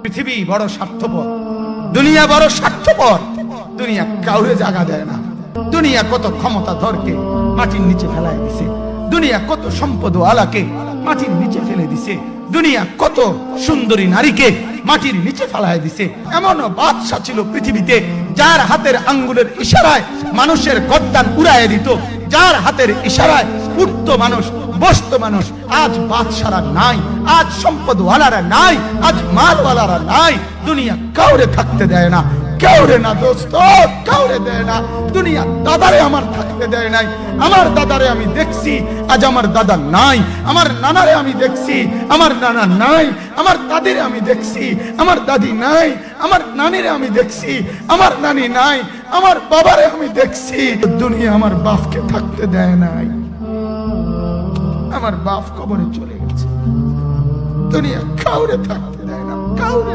পৃথিবী বড় স্বার্থপর, দুনিয়া বড় স্বার্থপর। দুনিয়া কাউরে জায়গা দেয় না। দুনিয়া কত ক্ষমতাধরকে মাটির নিচে ফেলায় দিছে, দুনিয়া কত সম্পদ আলাকে মাটির নিচে ফেলে দিছে, দুনিয়া কত সুন্দরী নারীকে মাটির নিচে ফেলায় দিছে। এমন বাদশা ছিল পৃথিবীতে যার হাতের আঙ্গুলের ইশারায় মানুষের গর্দান উড়াইয়া দিত, যার হাতের ইশারায় উঠতো মানুষ, বসতো মানুষ। আজ বাদশারা নাই, আজ সম্পদওয়ালারা নাই, আজ মালওয়ালারা নাই। দুনিয়া কাউরে থাকতে দেয় না, কাউরে না দোস্ত, কাউরে দেয় না। দুনিয়া দাদারে আমার থাকতে দেয় নাই। আমার দাদারে আমি দেখছি, আজ আমার দাদা নাই। আমার নানারে আমি দেখছি, আমার নানা নাই। আমার দাদিরে আমি দেখছি, আমার দাদি নাই। আমার নানিরে আমি দেখছি, আমার নানি নাই। আমার বাবারে আমি দেখছি। দুনিয়া আমার বাপকে থাকতে দেয় নাই। আমার বাপ কবরে চলে গেছে। দুনিয়া কাউরে থাকতে দেয় না, কাউরে।